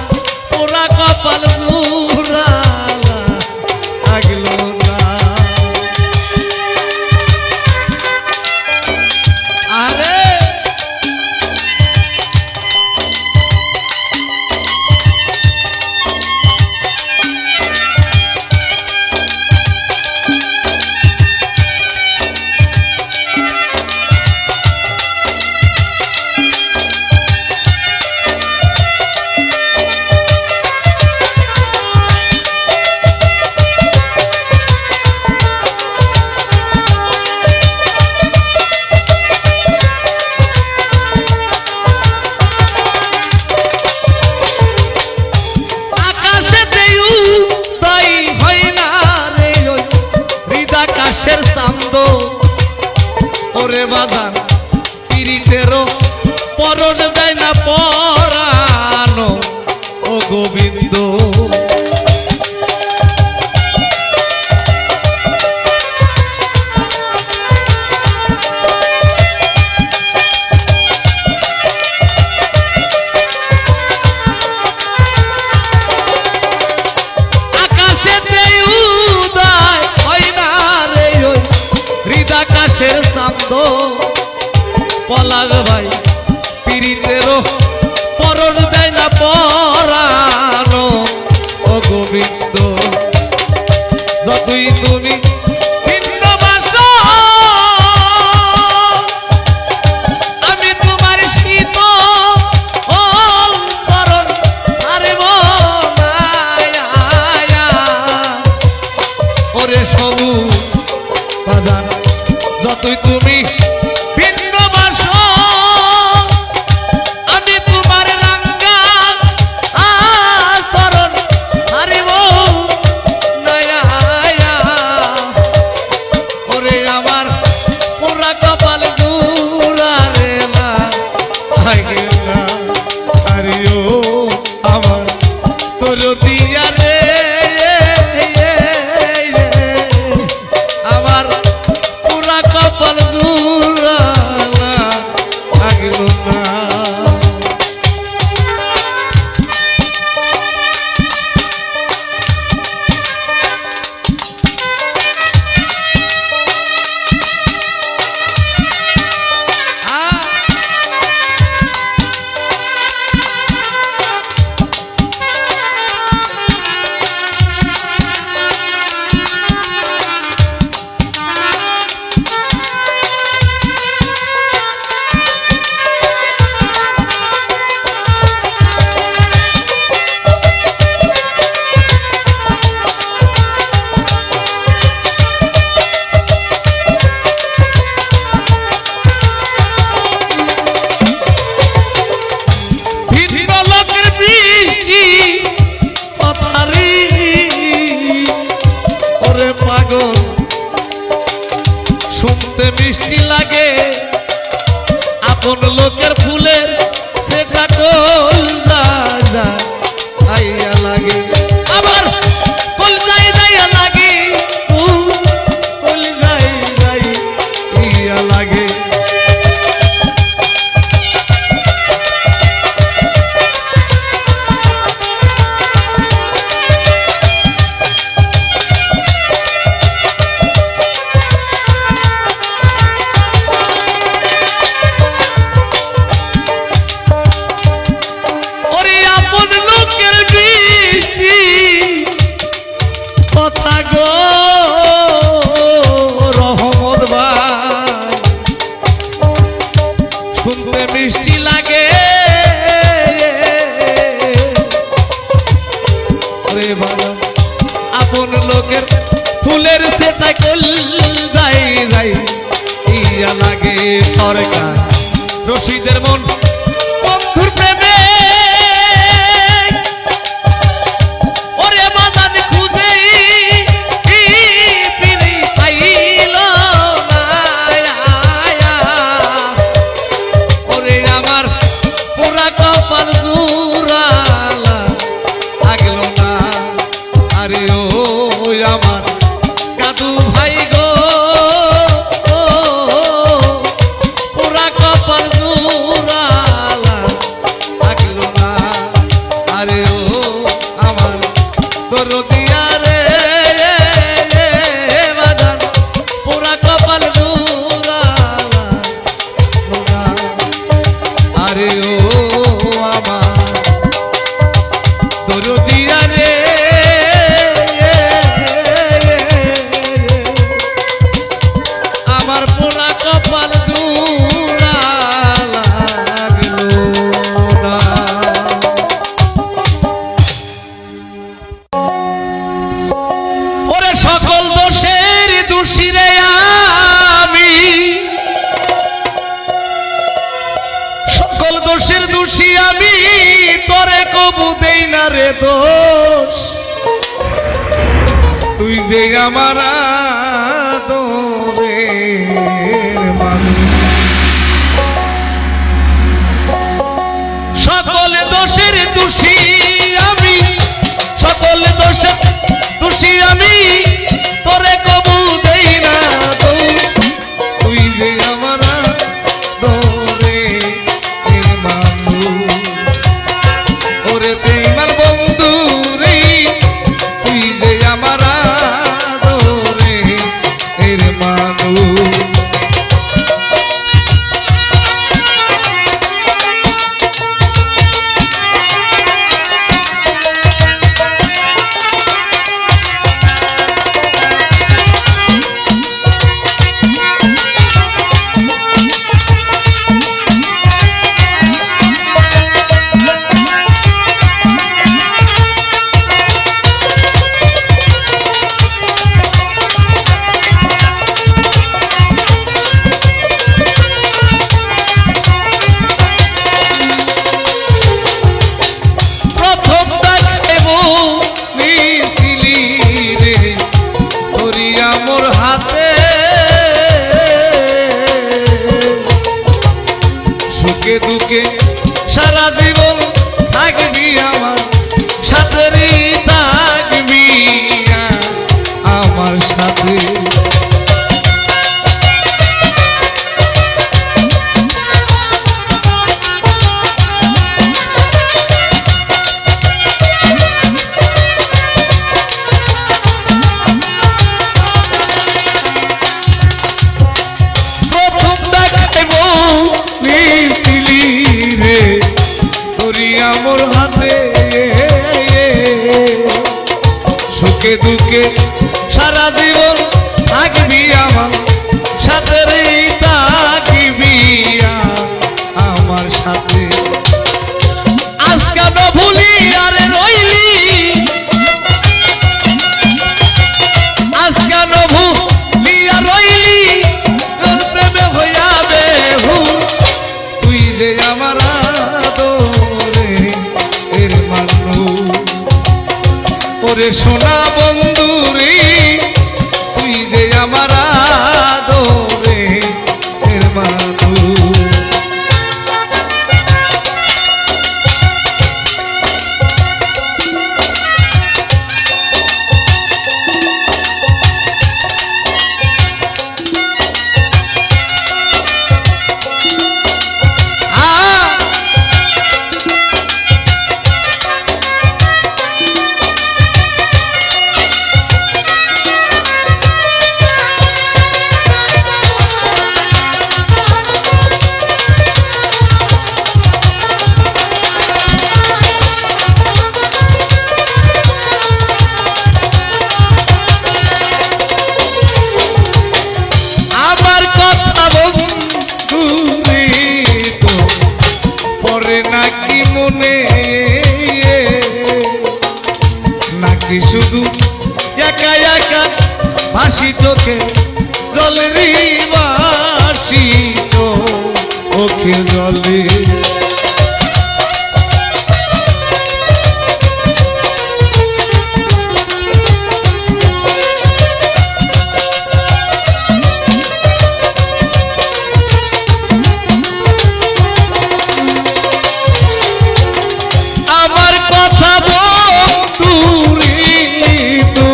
পোড়া কপাল জুড়ালা আগলো না আরে ওরে বাজান পিরিতেরও পরন দেয় না পরানো ও গোবিন্দ আকাশের চাঁদ পলাশ ভাই পিরিতেরও পরন দেয় না পরানো ও গোবিন্দ যতই তুমি ভিন্নবাসো আমি তোমার শীত চরণ ছাড়ব না ওরে সবু বাজান যতই তুমি ভিন্নবাসো আমি তোমার রাঙ্গা চরণ ছাড়ব না পাগল শুনতে মিষ্টি লাগে আপন লোকের ফুলের সেটা কলজা আইয়া লাগে আবার কলজাই যাইয়া লাগে কলজাই যাইয়া লাগে কথা গো রহমত ভাই শুনতে মিষ্টি লাগে রে ভালো আপন লোকের ফুলের সেটা কল যাই ইয়া লাগে সরকার রশিদের মন বন্ধুর প্রেমে সকল দোষের দোষী রে আমি সকল দোষের দোষী আমি তোরে কবু দেই না রে দোষ তুই যে আমার আদরের মানুষ সকল দোষের দোষী আমি সকল দোষের দোষী আমি তোরে কবু দেই না তুই যে আমার আদরের মানুষ ওরে বেঈমান বন্ধু রে তুই যে আমার আদরের মানুষ সুখে দুঃখে সারা জীবন থাকবি আমার সাথে রে থাকবি আমার সাথে মোর হাতে সুখে দুঃখে সারা জীবন থাকবি আমার সাথে রে থাকবি আমার সাথে আজকে তো ভুলি আরে রইলি আজকে তো ভুলি আর রইলি তোর প্রেমে হইয়া দেবু তুই যে আমার ওরে সোনা বন্ধু রে ভাসি চোখে জলেরই ভাসি চোখে জলে আমার কথা বন্ধুরি তো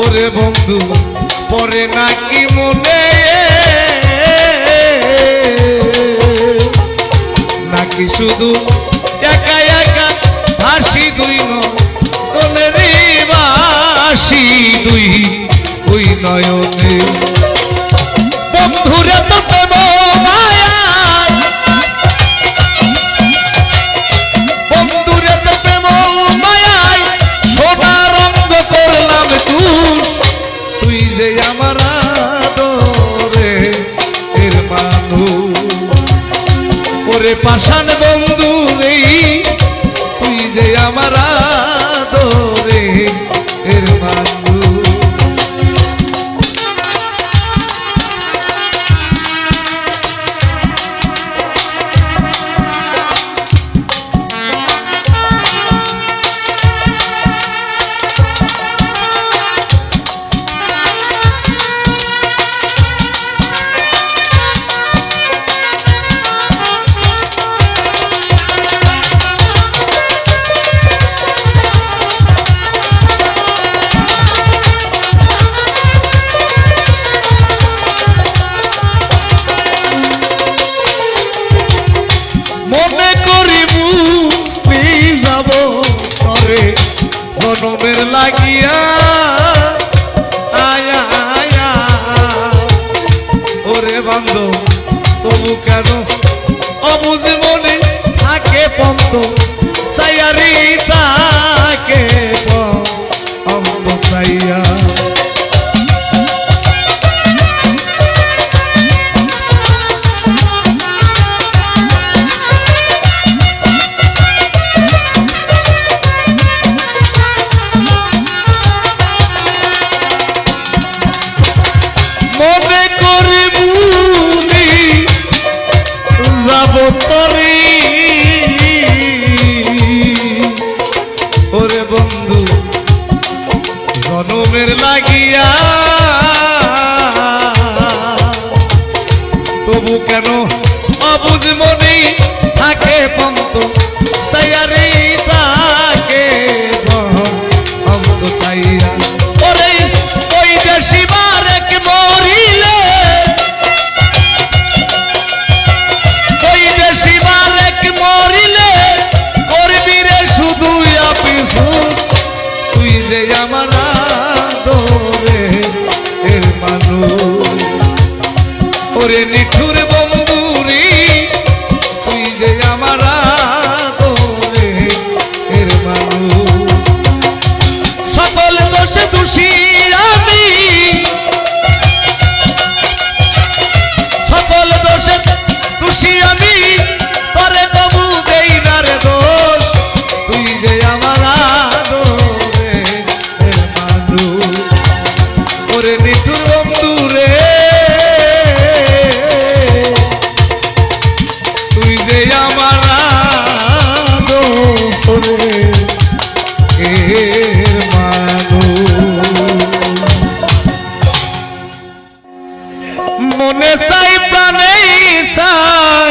ওরে বন্ধু পরে নাকি মনে নাকি শুধু একা একা হাসি দুই নয়নে বাসি দুই ওই নয়নে বন্ধুরে তো প্রেম মায়া বন্ধুরে তো প্রেম মায়ায় সোনা রঙ করলাম তুই যে আমার আদরে এর মানুষ ওরে পাষাণ বন্ধু রে তুই যে আমার আদরে এর মানুষ জনমের লাগিয়া আয়া আয়া ওরে বান্ধব তবু কেন অবুঝ মনে থাকে পন্ত সাইয়ারি তাকে পন্ত সাইয়া মনে করি বুনি যাব তরি ওরে বন্ধু জনমের লাগিয়া তবু কেন অবুঝ মনে থাকে পন্ত সাইয়ারি তাকে পন্ত চাইয়া ওরে ওই দেশি বারেক মরিলে ওই দেশি বারেক মরিলে করবি রে শুধু আপিসুস তুই যে আমার আদরে এর মানুষ ওরে নিঠুর বন্ধুরি তুই যে আমার আদরে এর মানুষ সকল দোষে দোষী আমি সকল দোষে দোষী আমি তোরে তবু দেই না রে দোষ তুই যে আমার আদরে এর মানুষ ওরে নিঠুর বন্ধু রে তুই যে আমার আদরে এর মনে চাই প্রাণে চাই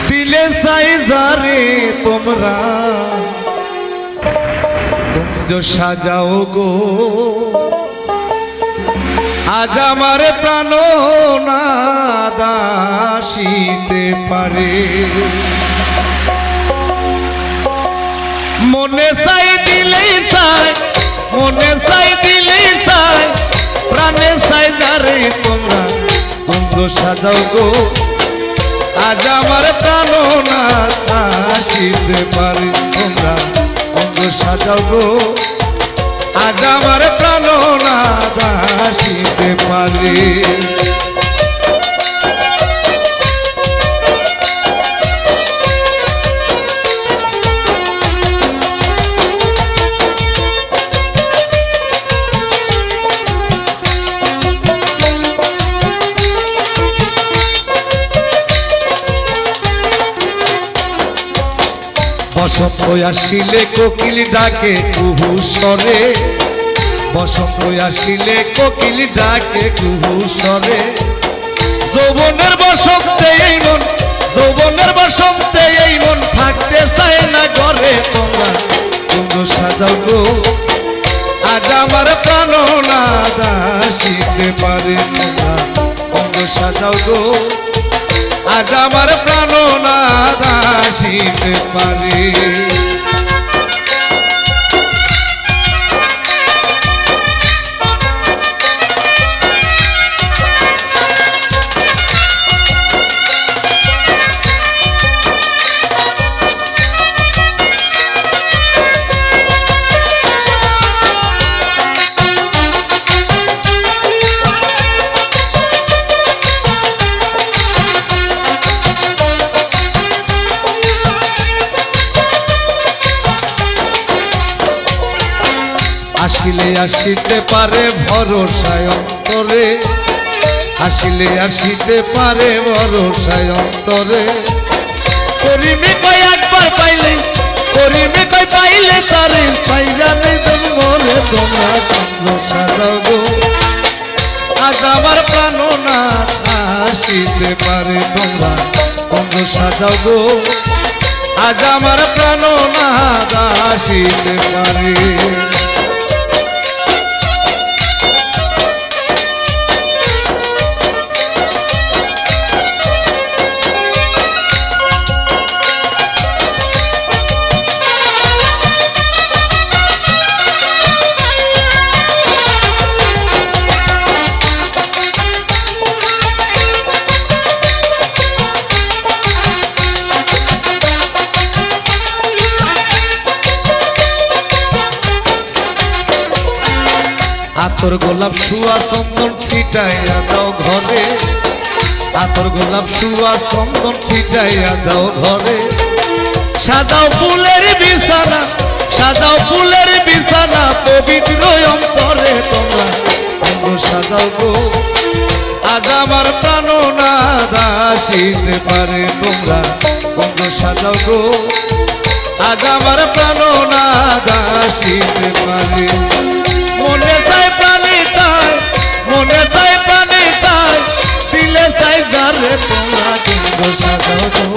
দিলে চাই যারে তোমরা কুঞ্জ সাজাও গো আজ আমার প্রাণ না দাসিতে পারে মনে চাই দিলেই চাই মনে চাই দিলেই চাই প্রাণে চাই যারে তোমরা কুঞ্জ সাজাও গো আজ আমার প্রাণ না আসিতে পারে তোমরা কুঞ্জ সাজাও গো আজ আমার প্রাণ না আসিতে পারে আসিলে কোকিল ডাকে কুহু স্বরে, বসন্ত আসিলে কোকিল ডাকে কুহু স্বরে। যৌবনের বসন্তে এই মন, যৌবনের বসন্তে এই মন থাকতে চায় না ঘরে। তোমরা তোমরা সাজাও গো আজ আমার প্রাণনাদ আসিতে পারে। তোমরা তোমরা সাজাও গো আজ আমার প্রাণনাদ আসিতে পারে। আসিলে আসিতে পারে ভরসায় অন্তরে, আসিলে আসিতে পারে ভরসায় অন্তরে। করিমে কই একবার পাইলে, করিমে কই পাইলে তারে সাইরা দেবেন মরে। তোমরা চন্দ্র সাজাও গো আজ আমার প্রাণনাথ আসিতে পারে। তোমরা চন্দ্র সাজাও গো আজ আমার প্রাণনাথ আসিতে পারে। আতর গোলাপ শুয়া চন্দন ছিটাইয়া দাও ঘরে, আতর গোলাপ শুয়া চন্দন ছিটাইয়া দাও ঘরে। সাজাও ফুলের বিছানা, সাজাও ফুলের বিছানা পবিত্র অন্তরে। তোমরা তোমরা সাজাও গো আজ আমার প্রাণনাদ আসিতে পারে। তোমরা তোমরা সাজাও গো আজ আমার প্রাণনাদ আসিতে পারে। মনে চাই প্রাণে চাই, মনে চাই প্রাণে চাই, দিলে চাই যারে। তোমরা কিন্তু সাজাও গো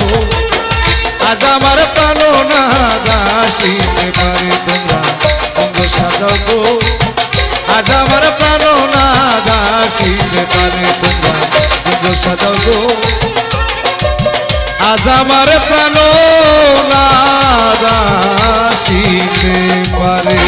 আজ আমার প্রাণনাদ আসিতে পারে। তোমরা কিন্তু সাজাও গো আজ আমার প্রাণনাদ আসিতে পারে। তোমরা কিন্তু সাজাও গো আজ আমার প্রাণনাদ আসিতে পারে।